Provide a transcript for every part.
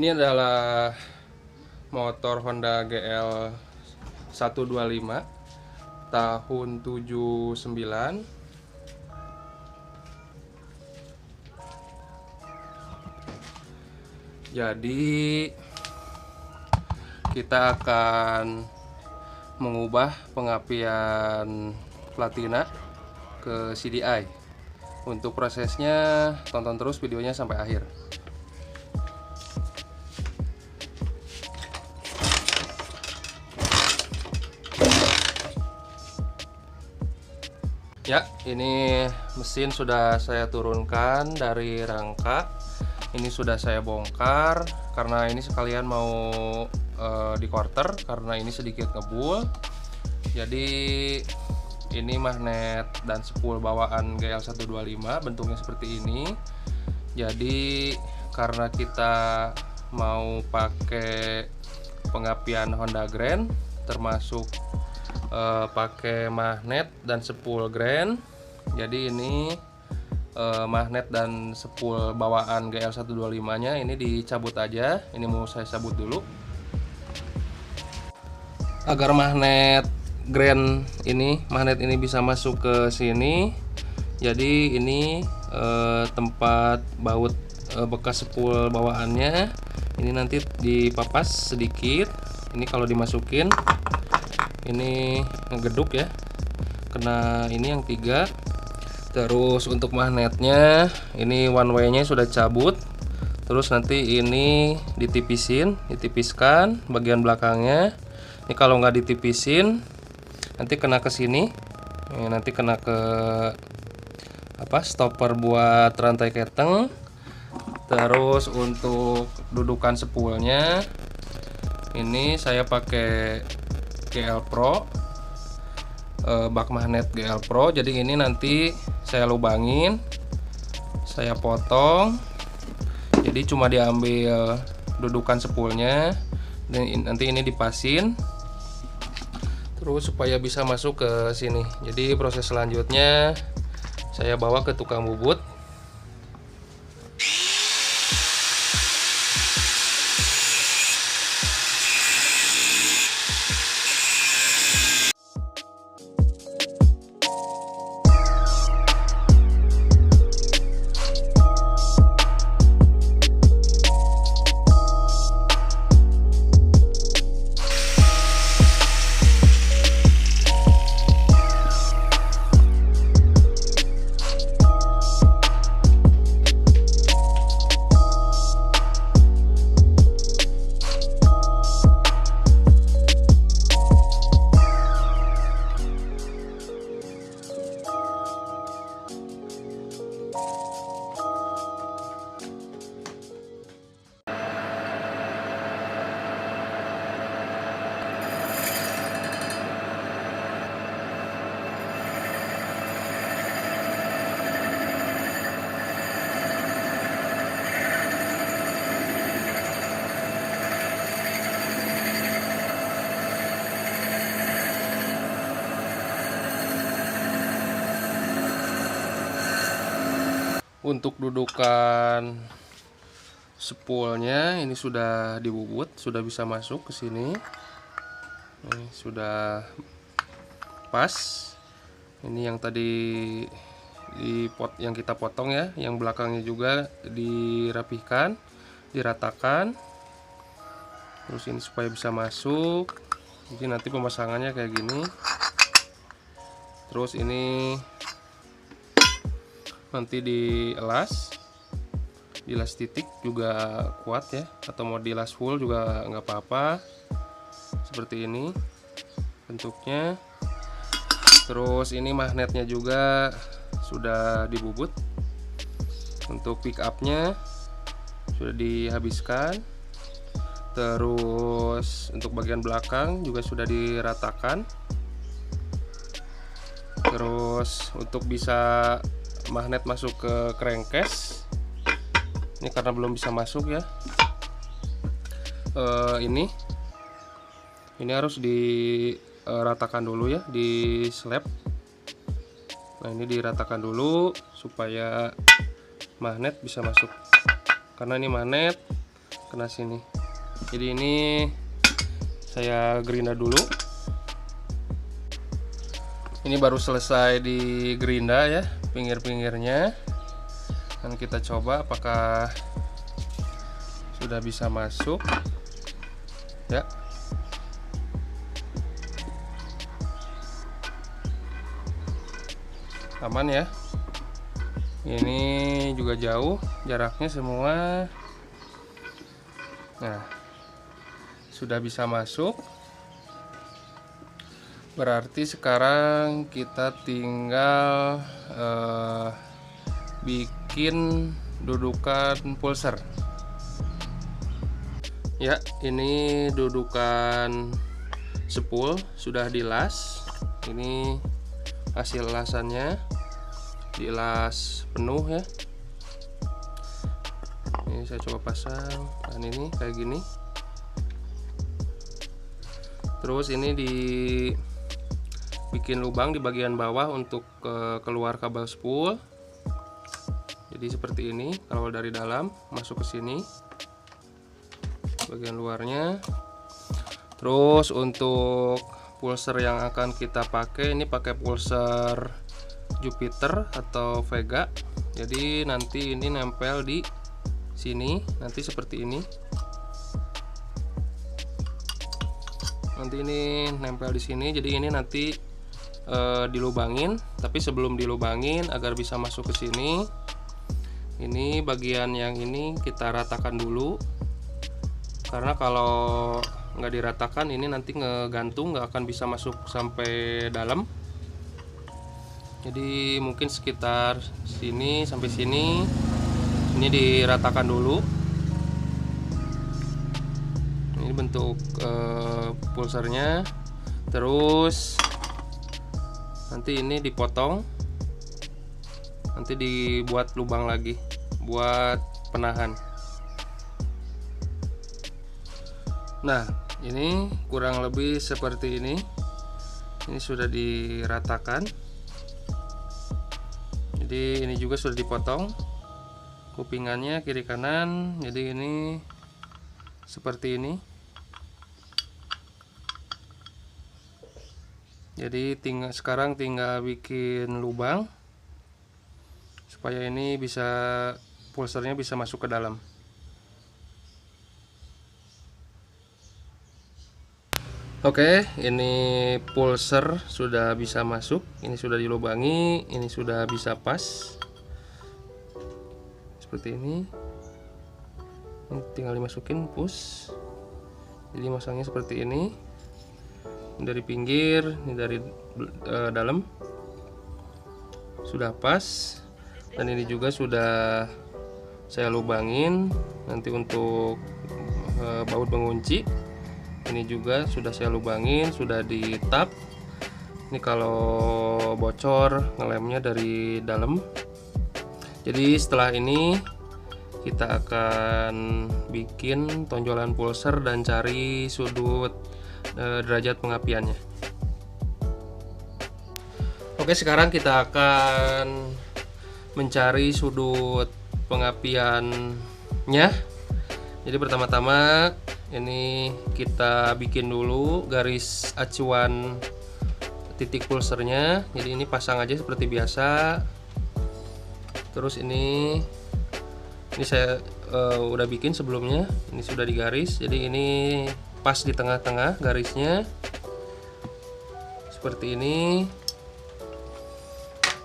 Ini adalah motor Honda GL 125 tahun 79. Jadi kita akan mengubah pengapian platina ke CDI. Untuk prosesnya tonton terus videonya sampai akhir. Ya, ini mesin sudah saya turunkan dari rangka. Ini sudah saya bongkar karena ini sekalian mau di quarter karena ini sedikit ngebul. Jadi ini magnet dan spool bawaan GL 125 bentuknya seperti ini. Jadi karena kita mau pakai pengapian Honda Grand termasuk pakai magnet dan spool Grand. Jadi ini magnet dan spool bawaan GL 125 nya ini dicabut aja. Ini mau saya cabut dulu agar magnet ini bisa masuk ke sini. Jadi ini tempat baut bekas spool bawaannya ini nanti dipapas sedikit. Ini kalau dimasukin ini ngegeduk ya, kena ini yang 3. Terus untuk magnetnya ini one way nya sudah cabut. Terus nanti ini ditipiskan bagian belakangnya. Ini kalau nggak ditipisin nanti kena ke sini. Nanti kena ke stopper buat rantai keteng. Terus untuk dudukan spoolnya ini saya pakai GL Pro, bak magnet GL Pro. Jadi ini nanti saya lubangin, saya potong. Jadi cuma diambil dudukan spoolnya, dan nanti ini dipasin terus supaya bisa masuk ke sini. Jadi proses selanjutnya saya bawa ke tukang bubut. Untuk dudukan spoolnya ini sudah dibubut, sudah bisa masuk ke sini. Ini sudah pas. Ini yang tadi yang kita potong ya, yang belakangnya juga dirapihkan, diratakan. Terus ini supaya bisa masuk. Jadi nanti pemasangannya kayak gini. Terus ini nanti dielas titik juga kuat ya, atau mau dielas full juga nggak apa-apa. Seperti ini bentuknya. Terus ini magnetnya juga sudah dibubut. Untuk pick upnya sudah dihabiskan. Terus untuk bagian belakang juga sudah diratakan. Terus untuk bisa magnet masuk ke crankcase ini karena belum bisa masuk ya, ini harus diratakan dulu ya, di slab. Nah ini diratakan dulu supaya magnet bisa masuk, karena ini magnet kena sini. Jadi ini saya gerinda dulu. Ini baru selesai di gerinda ya, pinggir-pinggirnya. Dan kita coba apakah sudah bisa masuk ya. Aman ya. Ini juga jauh jaraknya semua. Nah, sudah bisa masuk. Berarti sekarang kita tinggal bikin dudukan pulser. Ya, ini dudukan spool sudah dilas. Ini hasil lasannya, dilas penuh ya. Ini saya coba pasang, dan ini kayak gini. Terus ini dibikin lubang di bagian bawah untuk keluar kabel spool. Jadi seperti ini, kalau dari dalam masuk ke sini bagian luarnya. Terus untuk pulser yang akan kita pakai, ini pakai pulser Jupiter atau Vega. Jadi nanti ini nempel di sini, nanti seperti ini. Nanti ini nempel di sini. Jadi ini nanti dilubangin. Tapi sebelum dilubangin, agar bisa masuk ke sini, ini bagian yang ini kita ratakan dulu. Karena kalau nggak diratakan, ini nanti ngegantung, nggak akan bisa masuk sampai dalam. Jadi mungkin sekitar sini sampai sini, ini diratakan dulu. Ini bentuk pulsernya. Terus nanti ini dipotong, nanti dibuat lubang lagi buat penahan. Nah, ini kurang lebih seperti ini. Ini sudah diratakan. Jadi ini juga sudah dipotong kupingannya kiri kanan. Jadi ini seperti ini. Jadi sekarang tinggal bikin lubang supaya ini bisa, pulsernya bisa masuk ke dalam. Oke, ini pulser sudah bisa masuk. Ini sudah dilubangi, ini sudah bisa pas seperti ini. Ini tinggal dimasukin push. Jadi masangnya seperti ini. Ini dari pinggir, ini dari dalam. Sudah pas. Dan ini juga sudah saya lubangin nanti untuk baut pengunci. Ini juga sudah saya lubangin, sudah di tap. Ini kalau bocor ngelemnya dari dalam. Jadi setelah ini kita akan bikin tonjolan pulser dan cari sudut derajat pengapiannya. Oke, sekarang kita akan mencari sudut pengapiannya. Jadi pertama-tama ini kita bikin dulu garis acuan titik pulsernya. Jadi ini pasang aja seperti biasa. Terus ini saya udah bikin sebelumnya. Ini sudah digaris. Jadi ini pas di tengah-tengah garisnya seperti ini.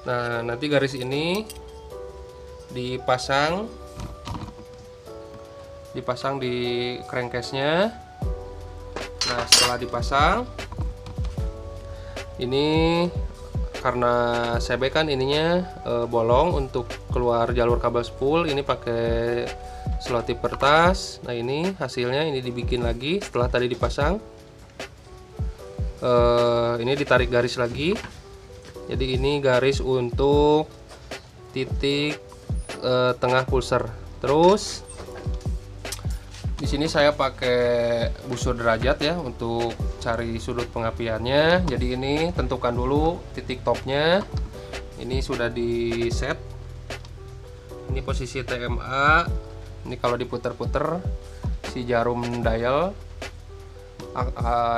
Nah, nanti garis ini dipasang di crankcase-nya. Nah, setelah dipasang, ini karena CB kan ininya bolong untuk keluar jalur kabel spool, ini pakai selotip kertas. Nah, ini hasilnya, ini dibikin lagi setelah tadi dipasang. Ini ditarik garis lagi. Jadi ini garis untuk titik tengah pulser. Terus di sini saya pakai busur derajat ya untuk cari sudut pengapiannya. Jadi ini tentukan dulu titik topnya. Ini sudah di set. Ini posisi TMA. Ini kalau diputer-puter si jarum dial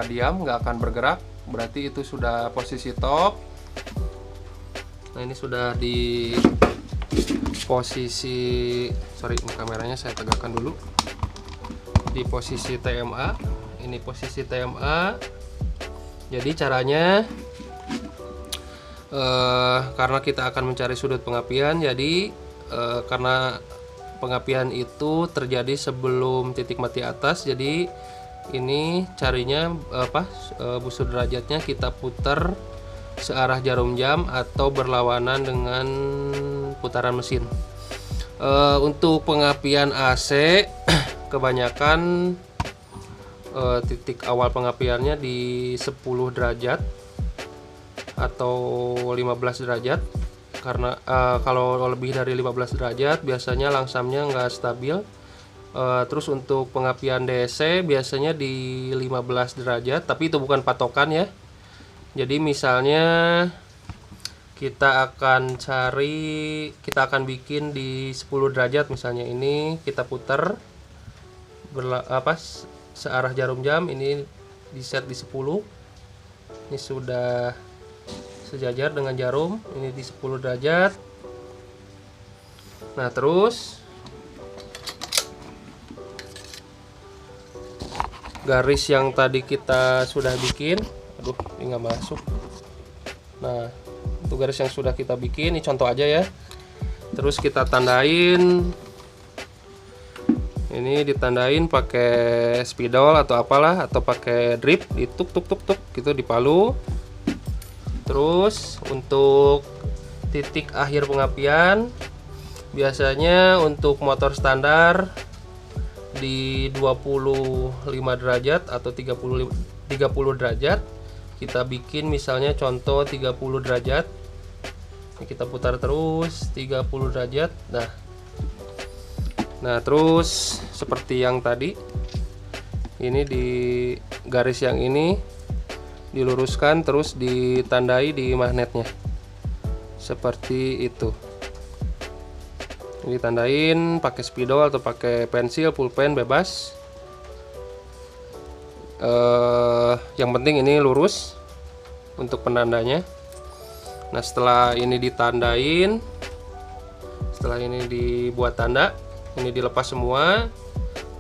diam, nggak akan bergerak, berarti itu sudah posisi top. Nah, ini sudah di posisi, sorry kameranya saya tegakkan dulu, di posisi TMA. Ini posisi TMA. Jadi caranya karena kita akan mencari sudut pengapian, jadi karena pengapian itu terjadi sebelum titik mati atas, jadi ini carinya busur derajatnya kita putar searah jarum jam atau berlawanan dengan putaran mesin. Untuk pengapian AC kebanyakan titik awal pengapiannya di 10 derajat atau 15 derajat, karena kalau lebih dari 15 derajat biasanya langsamnya nggak stabil. Terus untuk pengapian DC biasanya di 15 derajat, tapi itu bukan patokan ya. Jadi misalnya kita akan bikin di 10 derajat, misalnya ini kita putar searah jarum jam, ini di set di 10. Ini sudah sejajar dengan jarum, ini di 10 derajat. Nah, terus garis yang tadi kita sudah bikin, aduh ini nggak masuk. Nah, itu garis yang sudah kita bikin, ini contoh aja ya. Terus kita tandain, ini ditandain pakai spidol atau apalah, atau pakai drip, dituk tuk tuk tuk gitu, dipalu. Terus untuk titik akhir pengapian biasanya untuk motor standar di 25 derajat atau 30 derajat. Kita bikin misalnya contoh 30 derajat. Ini kita putar terus 30 derajat. Nah, terus seperti yang tadi, ini di garis yang ini diluruskan terus ditandai di magnetnya. Seperti itu. Ditandain pakai spidol atau pakai pensil, pulpen bebas. Yang penting ini lurus untuk penandanya. Nah, setelah ini ditandain, setelah ini dibuat tanda, ini dilepas semua.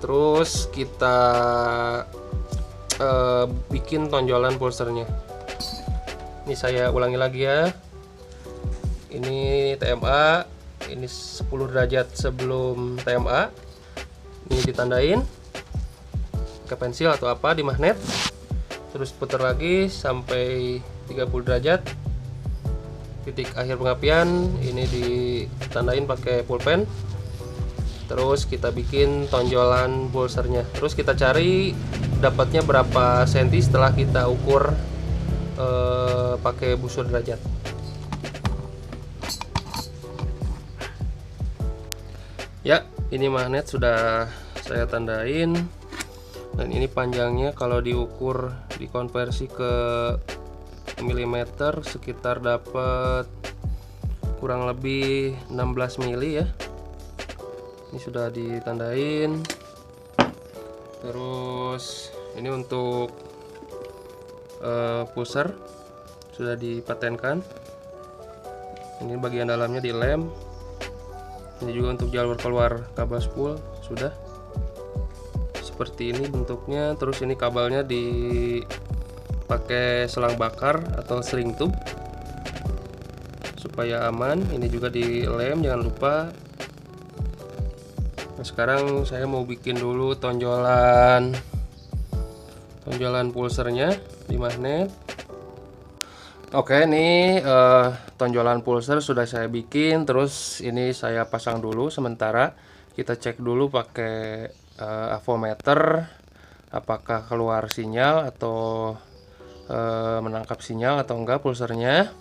Terus kita bikin tonjolan pulsernya. Ini saya ulangi lagi ya. Ini TMA, ini 10 derajat sebelum TMA. Ini ditandain ke pensil atau apa di magnet. Terus putar lagi sampai 30 derajat. Titik akhir pengapian ini ditandain pakai pulpen. Terus kita bikin tonjolan pulsernya. Terus kita cari dapatnya berapa senti setelah kita ukur pakai busur derajat. Ya, ini magnet sudah saya tandain, dan ini panjangnya kalau diukur dikonversi ke milimeter sekitar dapat kurang lebih 16 mili ya. Ini sudah ditandain. Terus ini untuk pusher sudah dipatenkan. Ini bagian dalamnya dilem. Ini juga untuk jalur keluar kabel spool sudah seperti ini bentuknya. Terus ini kabelnya dipakai selang bakar atau string tube supaya aman. Ini juga dilem, jangan lupa. Nah, sekarang saya mau bikin dulu tonjolan pulsernya di magnet. Oke, ini tonjolan pulser sudah saya bikin. Terus ini saya pasang dulu sementara. Kita cek dulu pakai avometer apakah keluar sinyal atau menangkap sinyal atau enggak pulsernya.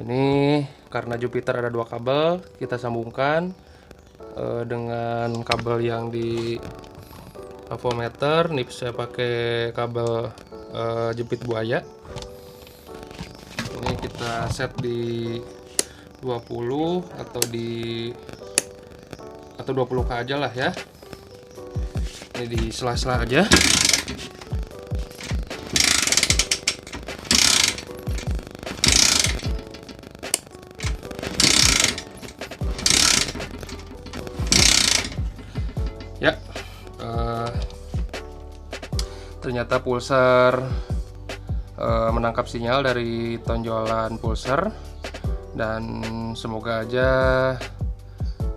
Ini karena Jupiter ada 2 kabel, kita sambungkan dengan kabel yang di avometer. Nih saya pakai kabel jepit buaya. Ini kita set di 20 atau 20K aja lah ya. Ini di sela-sela aja. Ya, ternyata pulser menangkap sinyal dari tonjolan pulser, dan semoga aja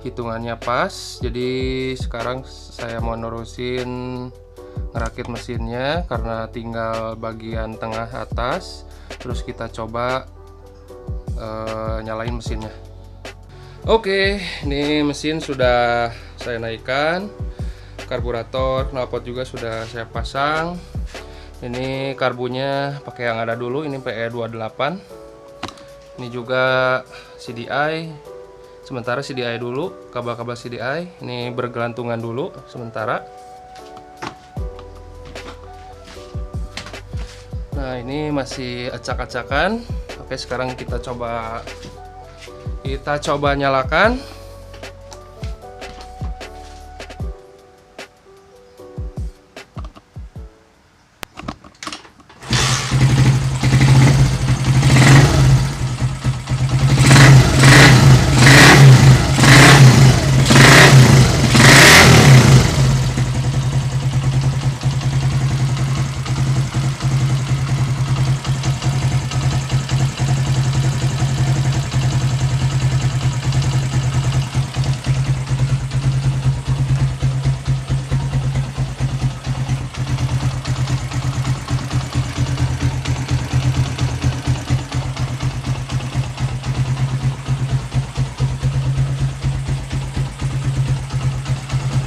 hitungannya pas. Jadi sekarang saya mau nerusin ngerakit mesinnya karena tinggal bagian tengah atas. Terus kita coba nyalain mesinnya. Oke, ini mesin sudah saya naikkan. Karburator, knalpot juga sudah saya pasang. Ini karbunya pakai yang ada dulu, ini PE28. Ini juga CDI. Sementara CDI dulu, kabel-kabel CDI. Ini bergelantungan dulu sementara. Nah, ini masih acak-acakan. Oke, sekarang kita coba nyalakan.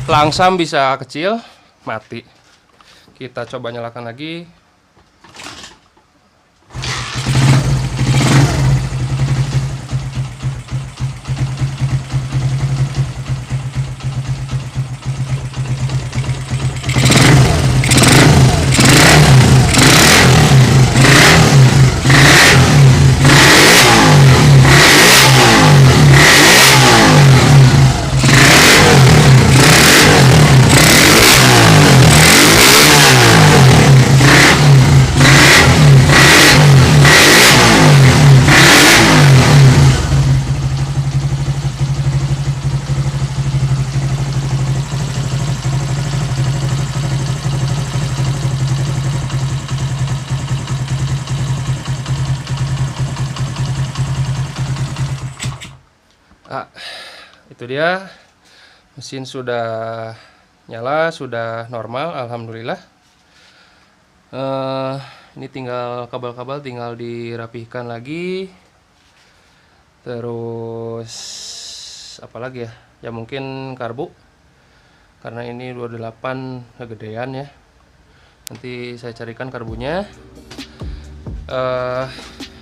Langsam bisa kecil, mati. Kita coba nyalakan lagi. Itu dia, mesin sudah nyala, sudah normal, alhamdulillah. Ini tinggal kabel-kabel tinggal dirapihkan lagi. Terus apa lagi ya? Ya mungkin karbu, karena ini 28 kegedean ya. Nanti saya carikan karbunya.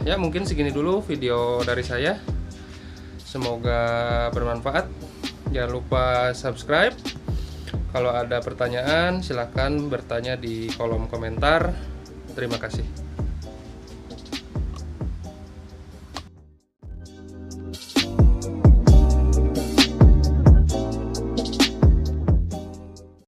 Ya mungkin segini dulu video dari saya. Semoga bermanfaat. Jangan lupa subscribe. Kalau ada pertanyaan silahkan bertanya di kolom komentar. Terima kasih.